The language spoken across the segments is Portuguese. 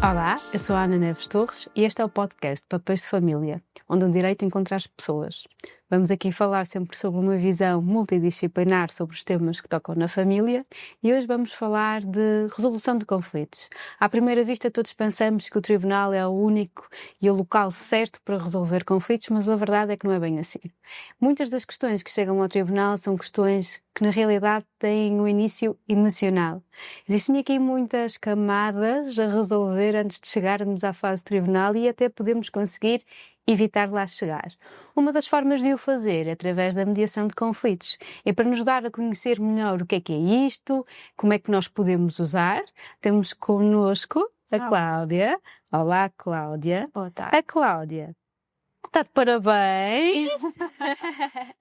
Olá, eu sou a Ana Neves Torres e este é o podcast Papéis de Família, onde o direito encontra as pessoas. Vamos aqui falar sempre sobre uma visão multidisciplinar sobre os temas que tocam na família e hoje vamos falar de resolução de conflitos. À primeira vista todos pensamos que o tribunal é o único e o local certo para resolver conflitos, mas a verdade é que não é bem assim. Muitas das questões que chegam ao tribunal são questões que na realidade têm um início emocional. Existem aqui muitas camadas a resolver antes de chegarmos à fase tribunal e até podemos conseguir evitar lá chegar. Uma das formas de o fazer é através da mediação de conflitos. É para nos dar a conhecer melhor o que é isto, como é que nós podemos usar. Temos connosco a Cláudia. Olá, Cláudia. Boa tarde. A Cláudia está de parabéns.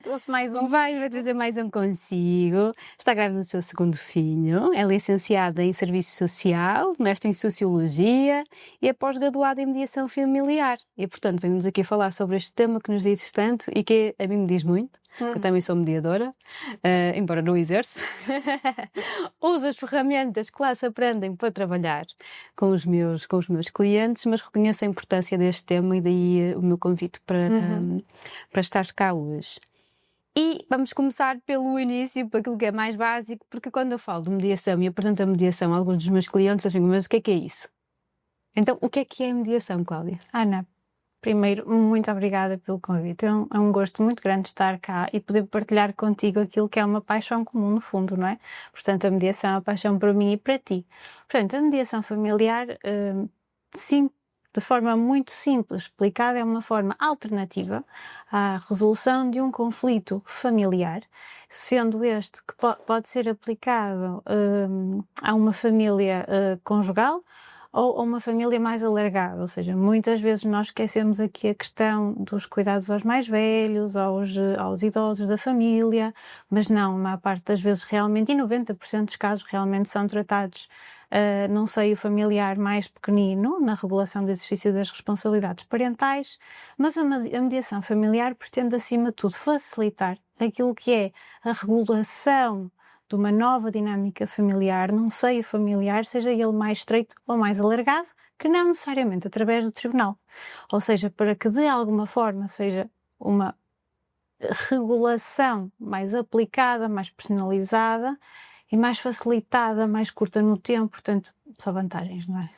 Trouxe mais um. Vai trazer mais um consigo. Está grávida do seu segundo filho. É licenciada em Serviço Social, mestre em Sociologia e é pós-graduada em Mediação Familiar. E, portanto, vamos aqui falar sobre este tema que nos diz tanto e que a mim me diz muito, porque eu também sou mediadora, embora não exerça. Uso as ferramentas que lá se aprendem para trabalhar com os meus clientes, mas reconheço a importância deste tema e daí o meu convite para estar cá hoje. E vamos começar pelo início, por aquilo que é mais básico, porque quando eu falo de mediação e apresento a mediação a alguns dos meus clientes, eu digo, mas o que é isso? Então, o que é a mediação, Cláudia? Ana, primeiro, muito obrigada pelo convite. É um gosto muito grande estar cá e poder partilhar contigo aquilo que é uma paixão comum, no fundo, não é? Portanto, a mediação é uma paixão para mim e para ti. Portanto, a mediação familiar, sim, de forma muito simples explicada, é uma forma alternativa à resolução de um conflito familiar, sendo este que pode ser aplicado a uma família conjugal ou a uma família mais alargada, ou seja, muitas vezes nós esquecemos aqui a questão dos cuidados aos mais velhos, aos idosos da família, mas não, a maior parte das vezes realmente, e 90% dos casos realmente são tratados num seio familiar mais pequenino, na regulação do exercício das responsabilidades parentais, mas a mediação familiar pretende, acima de tudo, facilitar aquilo que é a regulação de uma nova dinâmica familiar, num seio familiar, seja ele mais estreito ou mais alargado, que não necessariamente através do tribunal. Ou seja, para que de alguma forma seja uma regulação mais aplicada, mais personalizada e mais facilitada, mais curta no tempo, portanto, só vantagens, não é?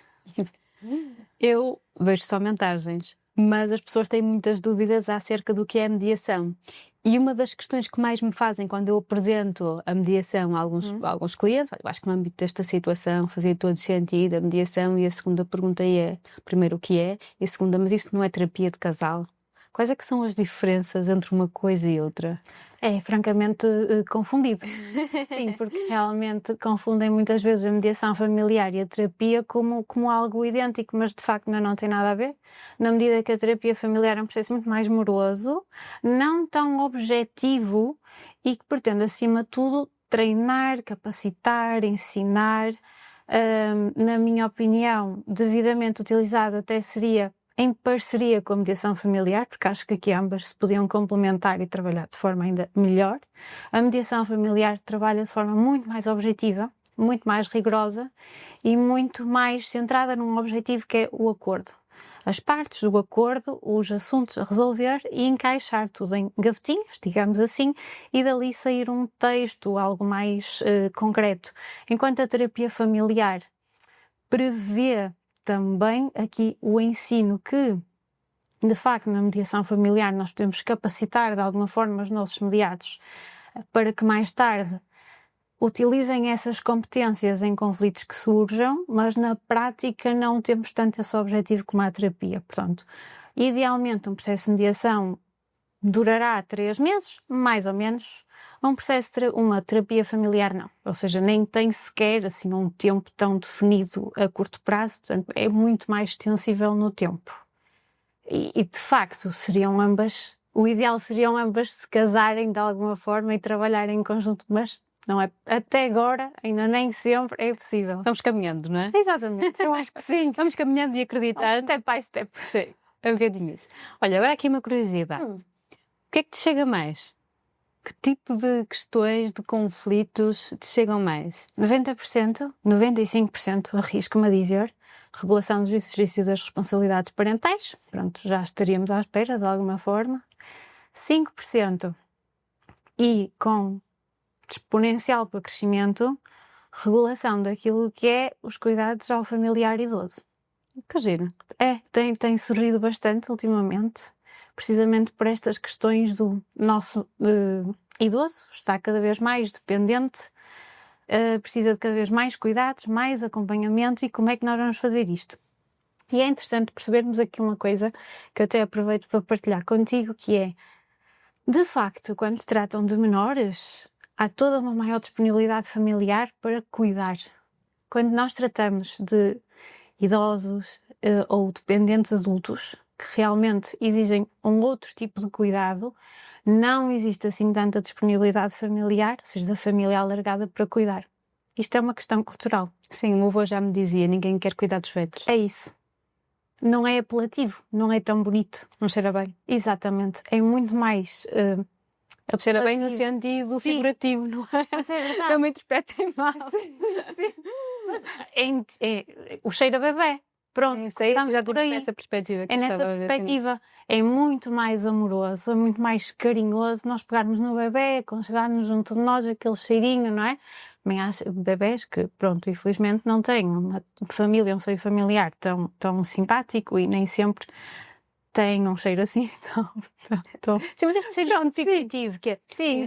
Eu vejo só vantagens, mas as pessoas têm muitas dúvidas acerca do que é a mediação. E uma das questões que mais me fazem quando eu apresento a mediação a alguns clientes, eu acho que no âmbito desta situação fazia todo sentido a mediação, e a segunda pergunta é, primeiro, o que é? E a segunda, mas isso não é terapia de casal? Quais é que são as diferenças entre uma coisa e outra? É francamente confundido. Sim, porque realmente confundem muitas vezes a mediação familiar e a terapia como algo idêntico, mas de facto não tem nada a ver. Na medida que a terapia familiar é um processo muito mais moroso, não tão objetivo e que pretende, acima de tudo, treinar, capacitar, ensinar. Na minha opinião, devidamente utilizado até seria em parceria com a mediação familiar, porque acho que aqui ambas se podiam complementar e trabalhar de forma ainda melhor. A mediação familiar trabalha de forma muito mais objetiva, muito mais rigorosa e muito mais centrada num objetivo que é o acordo. As partes do acordo, os assuntos a resolver e encaixar tudo em gavetinhas, digamos assim, e dali sair um texto, algo mais concreto. Enquanto a terapia familiar prevê também aqui o ensino que, de facto, na mediação familiar nós podemos capacitar de alguma forma os nossos mediados para que mais tarde utilizem essas competências em conflitos que surjam, mas na prática não temos tanto esse objetivo como a terapia. Portanto, idealmente um processo de mediação durará 3 meses, mais ou menos. Uma terapia familiar não, ou seja, nem tem sequer assim um tempo tão definido a curto prazo, portanto é muito mais extensível no tempo. E de facto o ideal seriam ambas se casarem de alguma forma e trabalharem em conjunto, mas não é, até agora, ainda nem sempre é possível. Vamos caminhando, não é? Exatamente, eu acho que sim. Vamos caminhando e acreditar. Step by step. Sim, é um bocadinho isso. Olha, agora aqui uma curiosidade. O que é que te chega mais? Que tipo de questões, de conflitos te chegam mais? 90%, 95% arrisco-me a dizer, regulação dos exercícios das responsabilidades parentais, pronto, já estaríamos à espera de alguma forma. 5% e com exponencial para crescimento, regulação daquilo que é os cuidados ao familiar idoso. Que giro. Tem surgido bastante ultimamente, precisamente por estas questões do nosso idoso, está cada vez mais dependente, precisa de cada vez mais cuidados, mais acompanhamento, e como é que nós vamos fazer isto? E é interessante percebermos aqui uma coisa que eu até aproveito para partilhar contigo, que é, de facto, quando se tratam de menores, há toda uma maior disponibilidade familiar para cuidar. Quando nós tratamos de idosos ou dependentes adultos, que realmente exigem um outro tipo de cuidado, não existe assim tanta disponibilidade familiar, ou seja, da família alargada para cuidar. Isto é uma questão cultural. Sim, o meu avô já me dizia, ninguém quer cuidar dos velhos. É isso. Não é apelativo, não é tão bonito. Não cheira bem. Exatamente. É muito mais... Cheira bem no apelativo. sentido Sim. figurativo, não é? Mas é verdade. Eu me interpretem mal. Mas o cheiro a bebê. Pronto, Já por tive aí. essa perspectiva. É nessa perspectiva, é muito mais amoroso, é muito mais carinhoso nós pegarmos no bebê, aconchegarmos junto de nós aquele cheirinho, não é? Também há bebés que, pronto, infelizmente não têm uma família, um seio familiar tão simpático e nem sempre têm um cheiro assim. Sim, mas este cheiro é um significativo, que é... Sim,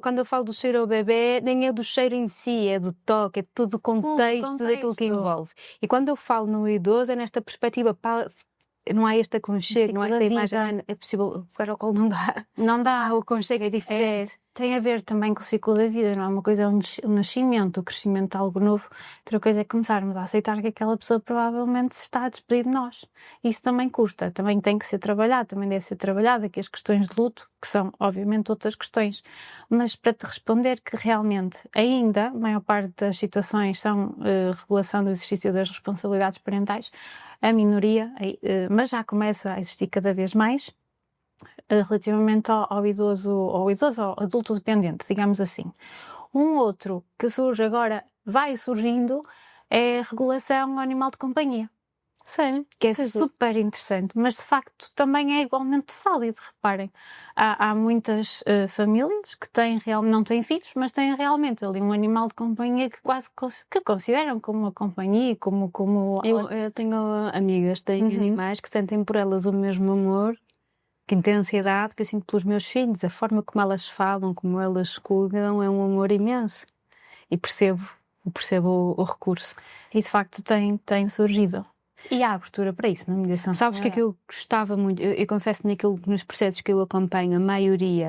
Quando eu falo do cheiro ao bebê, nem é do cheiro em si, é do toque, é todo o contexto daquilo que envolve. E quando eu falo no idoso, é nesta perspectiva, não há este aconchego, não há esta imagem, é possível pegar ao colo, não dá. Não dá. O aconchego é diferente. Tem a ver também com o ciclo da vida, não é? Uma coisa é o nascimento, o crescimento de algo novo, outra coisa é começarmos a aceitar que aquela pessoa provavelmente se está a despedir de nós. Isso também custa, também tem que ser trabalhado, também deve ser trabalhado aqui as questões de luto, que são obviamente outras questões. Mas para te responder que realmente ainda a maior parte das situações são regulação do exercício das responsabilidades parentais, a minoria, mas já começa a existir cada vez mais, relativamente ao idoso, ao adulto dependente, digamos assim. Um outro que surge agora, vai surgindo, é a regulação ao animal de companhia. Sério? Que é super interessante, mas de facto também é igualmente válido, reparem. Há muitas famílias que não têm filhos, mas têm realmente ali um animal de companhia que quase que consideram como uma companhia, como... Eu tenho amigas que têm animais que sentem por elas o mesmo amor, que intensidade que eu sinto pelos meus filhos. A forma como elas falam, como elas cuidam, é um amor imenso. E percebo o recurso. E de facto tem surgido. E há abertura para isso na mediação. Sabes que eu gostava muito, eu confesso nos processos que eu acompanho, a maioria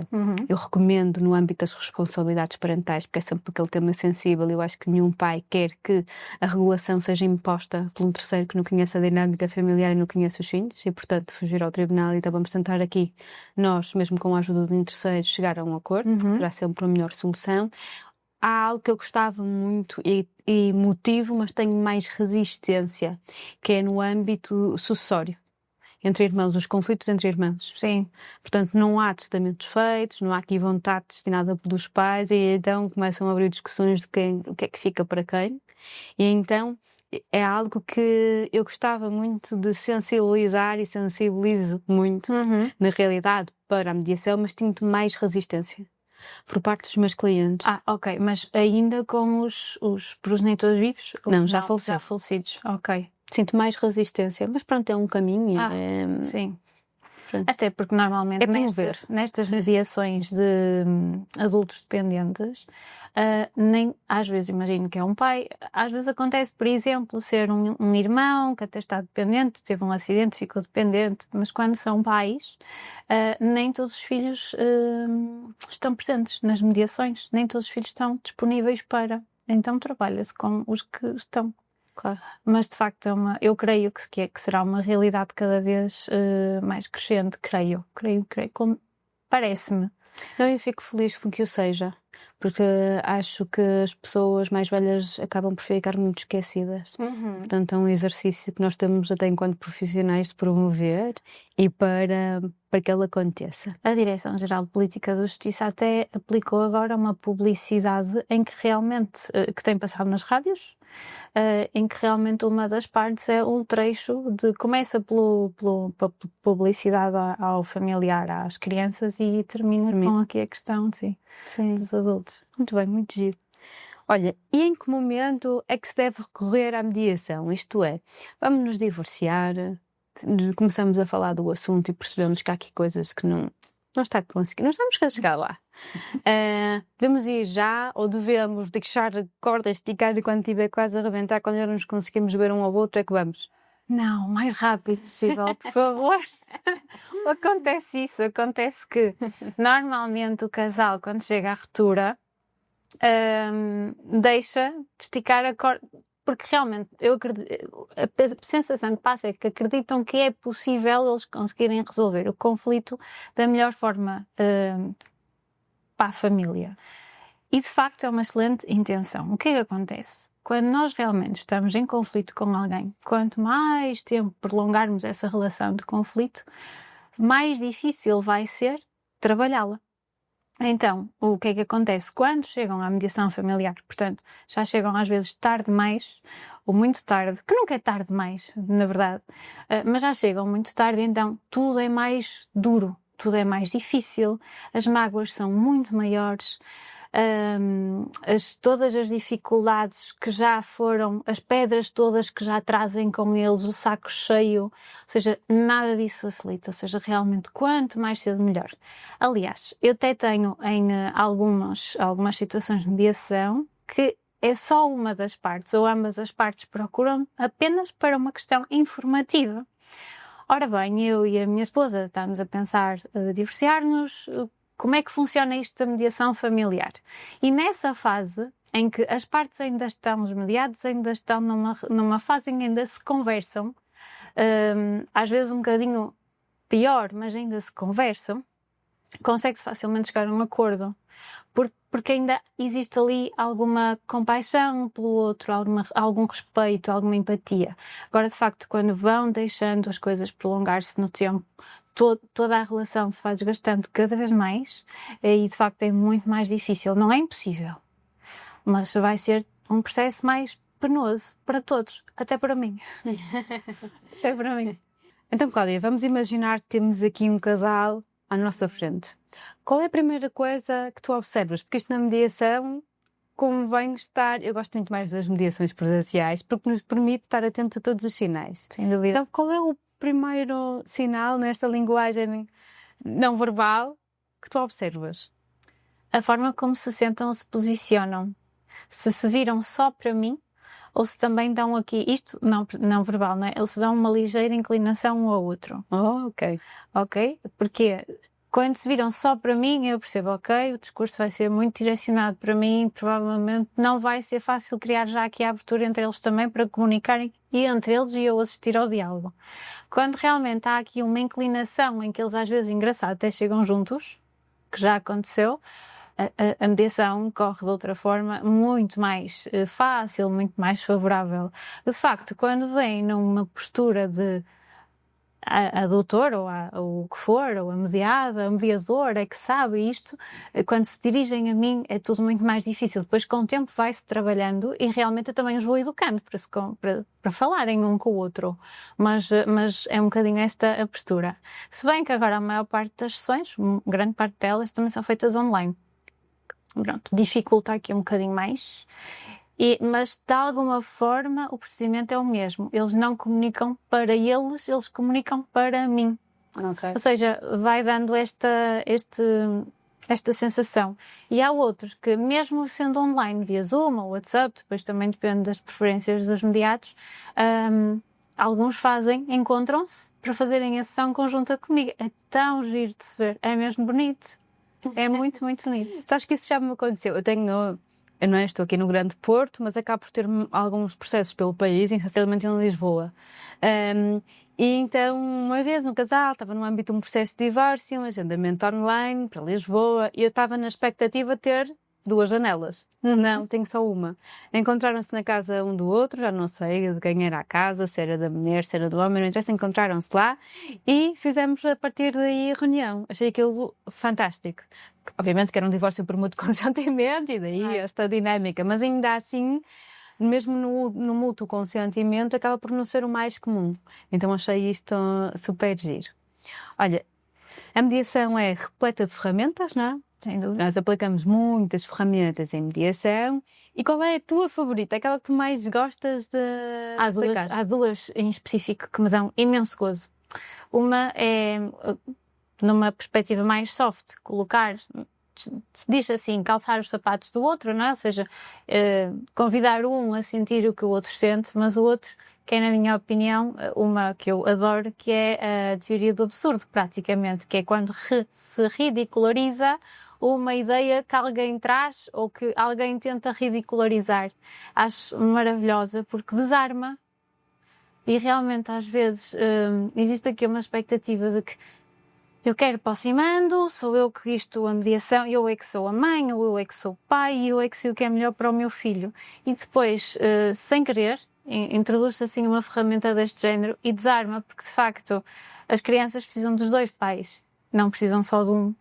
eu recomendo no âmbito das responsabilidades parentais, porque é sempre aquele tema sensível. Eu acho que nenhum pai quer que a regulação seja imposta por um terceiro que não conhece a dinâmica familiar e não conhece os filhos, e portanto fugir ao tribunal. Então vamos tentar aqui, nós, mesmo com a ajuda de um terceiro, chegar a um acordo, porque será sempre a melhor solução. Há algo que eu gostava muito e motivo, mas tenho mais resistência, que é no âmbito sucessório, entre irmãos, os conflitos entre irmãos. Sim. Portanto, não há testamentos feitos, não há aqui vontade destinada pelos pais, e então começam a abrir discussões de o que é que fica para quem. E então é algo que eu gostava muito de sensibilizar e sensibilizo muito, na realidade, para a mediação, mas sinto mais resistência por parte dos meus clientes. Ok, mas ainda com os progenitores vivos? Não, já falecidos. Já falecidos, ok. Sinto mais resistência, mas pronto, é um caminho. Sim. Pronto. Até porque normalmente nestas mediações de adultos dependentes, nem às vezes imagino que é um pai, às vezes acontece, por exemplo, ser um irmão que até está dependente, teve um acidente, ficou dependente, mas quando são pais, nem todos os filhos estão presentes nas mediações, nem todos os filhos estão disponíveis para. Então trabalha-se com os que estão. Claro. Mas de facto eu creio que será uma realidade cada vez mais crescente, creio, parece-me. Eu fico feliz com que o seja, porque acho que as pessoas mais velhas acabam por ficar muito esquecidas. Portanto, é um exercício que nós temos até enquanto profissionais de promover e para para que ele aconteça? A Direção-Geral de Política da Justiça até aplicou agora uma publicidade em que realmente, que tem passado nas rádios, em que realmente uma das partes é um trecho de, começa pela publicidade ao familiar, às crianças, e termina com aqui a questão, sim, dos adultos. Muito bem, muito giro. Olha, e em que momento é que se deve recorrer à mediação? Isto é, vamos nos divorciar, começamos a falar do assunto e percebemos que há aqui coisas que não está a conseguir, não estamos a chegar lá. Devemos ir já ou devemos deixar a corda esticada e quando estiver quase a arrebentar, quando já nos conseguimos ver um ao outro, é que vamos? Não, mais rápido possível, por favor. Acontece isso, acontece que normalmente o casal, quando chega à ruptura, deixa de esticar a corda, porque realmente eu acredito, a sensação que passa é que acreditam que é possível eles conseguirem resolver o conflito da melhor forma para a família. E de facto é uma excelente intenção. O que é que acontece? Quando nós realmente estamos em conflito com alguém, quanto mais tempo prolongarmos essa relação de conflito, mais difícil vai ser trabalhá-la. Então, o que é que acontece? Quando chegam à mediação familiar, portanto, já chegam às vezes tarde demais, ou muito tarde, que nunca é tarde demais, na verdade, mas já chegam muito tarde, então tudo é mais duro, tudo é mais difícil, as mágoas são muito maiores, todas as dificuldades que já foram, as pedras todas que já trazem com eles, o saco cheio, ou seja, nada disso facilita, ou seja, realmente quanto mais cedo melhor. Aliás, eu até tenho em algumas situações de mediação que é só uma das partes, ou ambas as partes procuram apenas para uma questão informativa. Ora bem, eu e a minha esposa estamos a pensar divorciar-nos. Como é que funciona isto da mediação familiar? E nessa fase em que as partes ainda estão, os mediados ainda estão numa fase em que ainda se conversam, às vezes um bocadinho pior, mas ainda se conversam, consegue-se facilmente chegar a um acordo, porque ainda existe ali alguma compaixão pelo outro, algum respeito, alguma empatia. Agora, de facto, quando vão deixando as coisas prolongar-se no tempo, toda a relação se vai desgastando cada vez mais e, de facto, é muito mais difícil. Não é impossível, mas vai ser um processo mais penoso para todos, até para mim. Até para mim. Então, Cláudia, vamos imaginar que temos aqui um casal à nossa frente. Qual é a primeira coisa que tu observas? Porque isto na mediação convém estar... Eu gosto muito mais das mediações presenciais porque nos permite estar atento a todos os sinais. Sem dúvida. Então, qual é o primeiro sinal nesta linguagem não verbal que tu observas? A forma como se sentam ou se posicionam. Se viram só para mim ou se também dão aqui, isto não verbal, não é? Ou se dão uma ligeira inclinação um ao outro. Oh, ok. Ok? Porque quando se viram só para mim, eu percebo, ok, o discurso vai ser muito direcionado para mim, provavelmente não vai ser fácil criar já aqui a abertura entre eles também para comunicarem e entre eles e eu assistir ao diálogo. Quando realmente há aqui uma inclinação em que eles às vezes, engraçado, até chegam juntos, que já aconteceu, a mediação corre de outra forma muito mais fácil, muito mais favorável. De facto, quando vem numa postura de a doutora ou o que for, ou a mediada, o mediador é que sabe isto, quando se dirigem a mim é tudo muito mais difícil. Depois com o tempo vai-se trabalhando e realmente eu também os vou educando para falarem um com o outro, mas é um bocadinho esta a postura. Se bem que agora a maior parte das sessões, grande parte delas também são feitas online. Pronto, dificulta aqui um bocadinho mais. Mas de alguma forma o procedimento é o mesmo. Eles não comunicam para eles comunicam para mim. Okay. Ou seja, vai dando esta sensação. E há outros que, mesmo sendo online, via Zoom ou WhatsApp, depois também depende das preferências dos mediados, alguns encontram-se para fazerem a sessão conjunta comigo. É tão giro de se ver. É mesmo bonito. É muito, muito bonito. Sabes que isso já me aconteceu. Eu não estou aqui no Grande Porto, mas acabo por ter alguns processos pelo país, essencialmente em Lisboa. E então, uma vez, um casal estava no âmbito de um processo de divórcio, um agendamento online para Lisboa, e eu estava na expectativa de ter 2 janelas. Não, tenho só uma. Encontraram-se na casa um do outro, já não sei de quem era a casa, se era da mulher, se era do homem, não interessa, encontraram-se lá e fizemos a partir daí a reunião. Achei aquilo fantástico. Obviamente que era um divórcio por mútuo consentimento e daí esta dinâmica, mas ainda assim, mesmo no mútuo consentimento, acaba por não ser o mais comum. Então achei isto super giro. Olha, a mediação é repleta de ferramentas, não é? Sem dúvida. Nós aplicamos muitas ferramentas em mediação. E qual é a tua favorita? Aquela que tu mais gostas de aplicar? Há duas em específico que me dão imenso gozo. Uma é, numa perspectiva mais soft, colocar, se diz assim, calçar os sapatos do outro, não é? Ou seja, convidar um a sentir o que o outro sente, mas o outro, que é, na minha opinião, uma que eu adoro, que é a teoria do absurdo, praticamente, que é quando se ridiculariza uma ideia que alguém traz ou que alguém tenta ridicularizar. Acho maravilhosa porque desarma e realmente às vezes existe aqui uma expectativa de que eu quero aproximando, sou eu que isto, a mediação, eu é que sou a mãe, ou eu é que sou o pai, e eu é que sei o que é melhor para o meu filho. E depois, sem querer, introduz-se assim uma ferramenta deste género e desarma, porque de facto as crianças precisam dos 2 pais, não precisam só de um.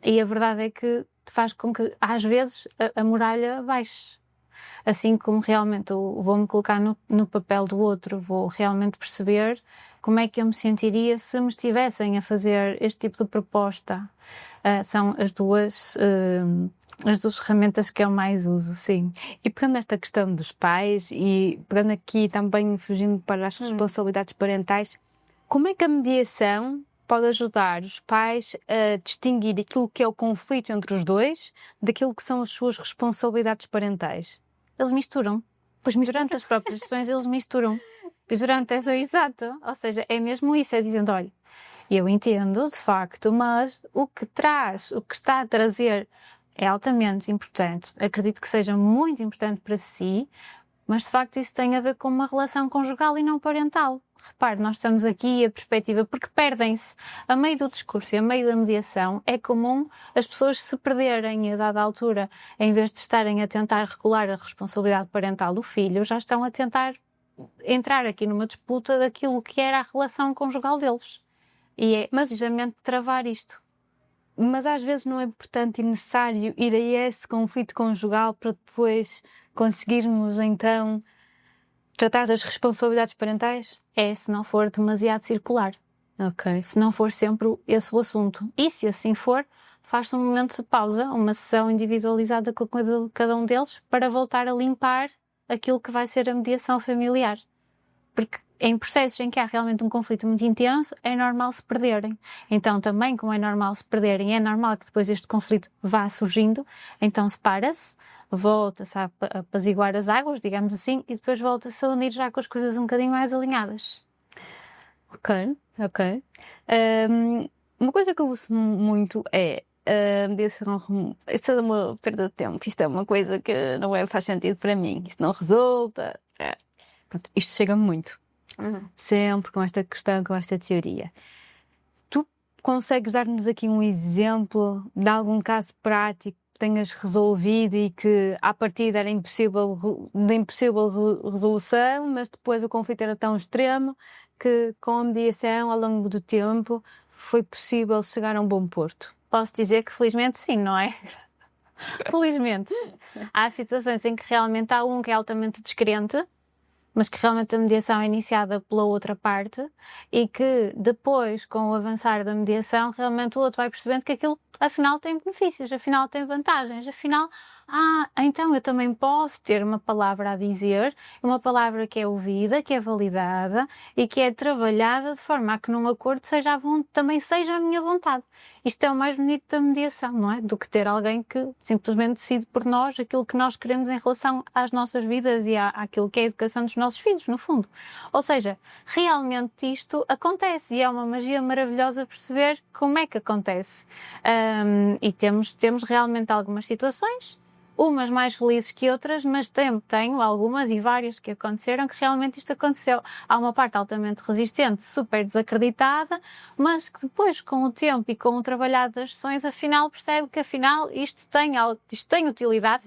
E a verdade é que faz com que às vezes a muralha baixe. Assim como realmente eu vou-me colocar no papel do outro, vou realmente perceber como é que eu me sentiria se me estivessem a fazer este tipo de proposta. São as duas ferramentas que eu mais uso, sim. E pegando nesta questão dos pais e pegando aqui também fugindo para as responsabilidades parentais, como é que a mediação pode ajudar os pais a distinguir aquilo que é o conflito entre os dois daquilo que são as suas responsabilidades parentais? Eles misturam. Pois durante as próprias sessões eles misturam. Pois durante essa, exato. Ou seja, é mesmo isso, é dizendo, olha, eu entendo, de facto, mas o que está a trazer é altamente importante. Acredito que seja muito importante para si, mas de facto isso tem a ver com uma relação conjugal e não parental. Repare, nós estamos aqui a perspectiva, porque perdem-se. A meio do discurso e a meio da mediação é comum as pessoas se perderem a dada altura, em vez de estarem a tentar regular a responsabilidade parental do filho, já estão a tentar entrar aqui numa disputa daquilo que era a relação conjugal deles. E é precisamente travar isto. Mas às vezes não é importante e necessário ir a esse conflito conjugal para depois conseguirmos então tratar das responsabilidades parentais? É, se não for demasiado circular. Ok. Se não for sempre esse o assunto. E se assim for, faz-se um momento de pausa, uma sessão individualizada com cada um deles para voltar a limpar aquilo que vai ser a mediação familiar. Porque em processos em que há realmente um conflito muito intenso, é normal se perderem. Então também, como é normal se perderem, é normal que depois este conflito vá surgindo, então separa-se, volta-se a apaziguar as águas, digamos assim, e depois volta-se a unir já com as coisas um bocadinho mais alinhadas. Ok. Uma coisa que eu uso muito é mediação. Isso é uma perda de tempo. Isto é uma coisa que não faz sentido para mim. Isso não resulta. Pronto, isto chega-me muito. Sempre com esta questão, com esta teoria. Tu consegues dar-nos aqui um exemplo de algum caso prático que tenhas resolvido e que à partida era impossível resolução, mas depois o conflito era tão extremo que com a mediação ao longo do tempo foi possível chegar a um bom porto? Posso dizer que felizmente sim, não é? Felizmente. Há situações em que realmente há um que é altamente descrente, mas que realmente a mediação é iniciada pela outra parte e que depois, com o avançar da mediação, realmente o outro vai percebendo que aquilo afinal tem benefícios, afinal tem vantagens, afinal, então eu também posso ter uma palavra a dizer, uma palavra que é ouvida, que é validada e que é trabalhada de forma a que num acordo também seja a minha vontade. Isto é o mais bonito da mediação, não é? Do que ter alguém que simplesmente decide por nós aquilo que nós queremos em relação às nossas vidas e àquilo que é a educação dos nossos filhos, no fundo. Ou seja, realmente isto acontece e é uma magia maravilhosa perceber como é que acontece. E temos realmente algumas situações. umas mais felizes que outras, mas tenho algumas e várias que aconteceram que realmente isto aconteceu. Há uma parte altamente resistente, super desacreditada, mas que depois, com o tempo e com o trabalhar das sessões, afinal percebe que afinal isto tem utilidade,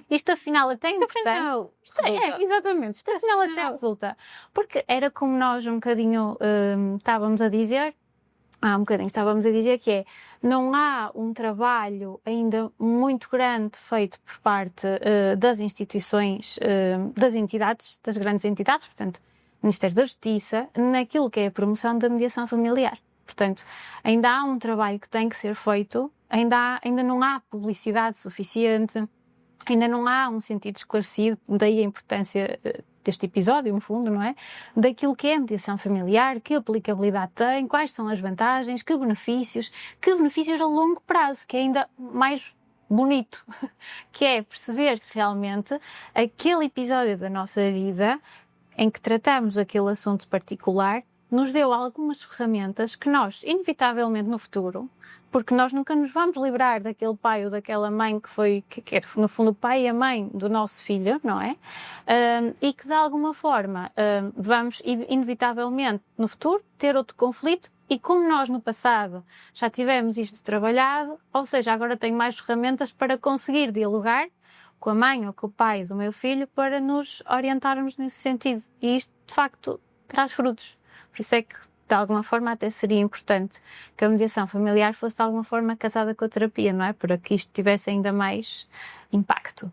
isto afinal até importante. Exatamente, isto afinal até resulta. Porque era como nós um bocadinho estávamos a dizer, que é, não há um trabalho ainda muito grande feito por parte das instituições, das entidades, das grandes entidades, portanto, Ministério da Justiça, naquilo que é a promoção da mediação familiar. Portanto, ainda há um trabalho que tem que ser feito, ainda não há publicidade suficiente, ainda não há um sentido esclarecido, daí a importância deste episódio, no fundo, não é? Daquilo que é a mediação familiar, que aplicabilidade tem, quais são as vantagens, que benefícios a longo prazo, que é ainda mais bonito, que é perceber que realmente aquele episódio da nossa vida em que tratamos aquele assunto particular nos deu algumas ferramentas que nós, inevitavelmente no futuro, porque nós nunca nos vamos livrar daquele pai ou daquela mãe que é no fundo o pai e a mãe do nosso filho, não é? E que de alguma forma vamos inevitavelmente no futuro ter outro conflito e como nós no passado já tivemos isto trabalhado, ou seja, agora tenho mais ferramentas para conseguir dialogar com a mãe ou com o pai do meu filho para nos orientarmos nesse sentido. E isto, de facto, traz frutos. Por isso é que, de alguma forma, até seria importante que a mediação familiar fosse, de alguma forma, casada com a terapia, não é? Para que isto tivesse ainda mais impacto.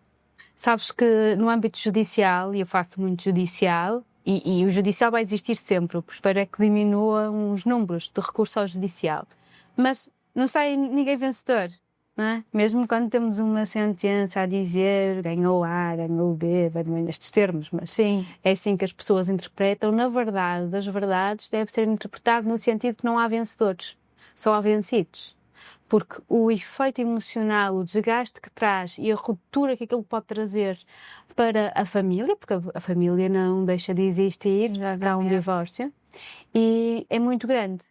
Sabes que no âmbito judicial, e eu faço muito judicial, e o judicial vai existir sempre, espero é que diminuam os números de recurso ao judicial. Mas não sai ninguém vencedor, não é? Mesmo quando temos uma sentença a dizer ganhou A, ganhou B, nestes termos, mas sim, é assim que as pessoas interpretam. Na verdade, das verdades deve ser interpretado no sentido que não há vencedores, só há vencidos. Porque o efeito emocional, o desgaste que traz e a ruptura que aquilo pode trazer para a família, porque a família não deixa de existir, já há um divórcio, e é muito grande.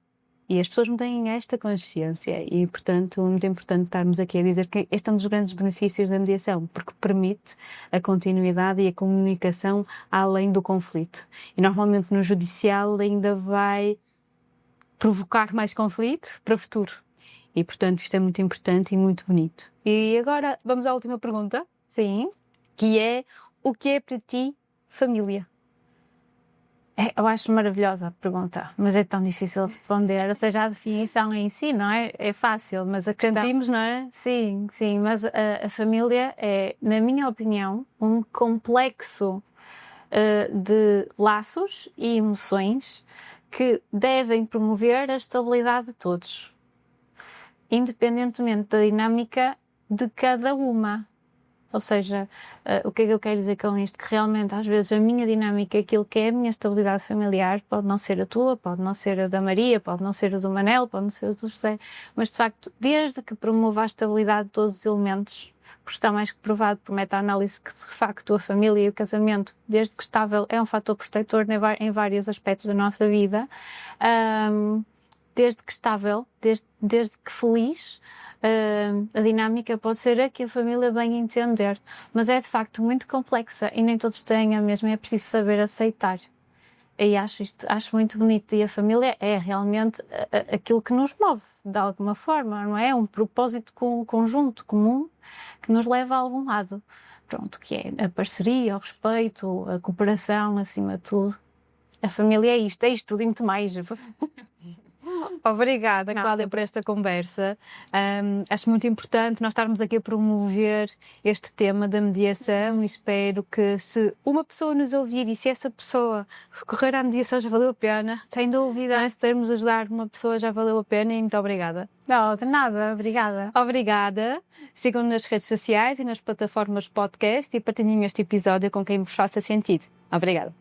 E as pessoas não têm esta consciência e, portanto, é muito importante estarmos aqui a dizer que este é um dos grandes benefícios da mediação, porque permite a continuidade e a comunicação além do conflito. E normalmente no judicial ainda vai provocar mais conflito para o futuro. E, portanto, isto é muito importante e muito bonito. E agora vamos à última pergunta. Sim. Que é, o que é para ti família? Eu acho maravilhosa a pergunta, mas é tão difícil de responder. Ou seja, a definição em si, não é? É fácil, mas a questão... Sentimos, não é? Sim, mas a família é, na minha opinião, um complexo de laços e emoções que devem promover a estabilidade de todos, independentemente da dinâmica de cada uma. Ou seja, o que é que eu quero dizer com isto? Que realmente, às vezes, a minha dinâmica, aquilo que é a minha estabilidade familiar, pode não ser a tua, pode não ser a da Maria, pode não ser a do Manel, pode não ser a do José, mas, de facto, desde que promova a estabilidade de todos os elementos, porque está mais que provado por meta-análise que, de facto, a família e o casamento, desde que estável, é um fator protetor em vários aspectos da nossa vida, desde que estável, desde que feliz, a dinâmica pode ser a que a família bem entender, mas é de facto muito complexa e nem todos têm a mesma, é preciso saber aceitar. E acho muito bonito, e a família é realmente aquilo que nos move, de alguma forma, não é? Um propósito conjunto, comum, que nos leva a algum lado. Pronto, que é a parceria, o respeito, a cooperação, acima de tudo. A família é isto tudo e muito mais. Obrigada, Cláudia, por esta conversa. Acho muito importante nós estarmos aqui a promover este tema da mediação e espero que, se uma pessoa nos ouvir e se essa pessoa recorrer à mediação, já valeu a pena. Sem dúvida. Se pudermos ajudar uma pessoa, já valeu a pena, e muito obrigada. Não, de nada. Obrigada. Obrigada. Sigam-nos nas redes sociais e nas plataformas de podcast e partilhem este episódio com quem vos faça sentido. Obrigada.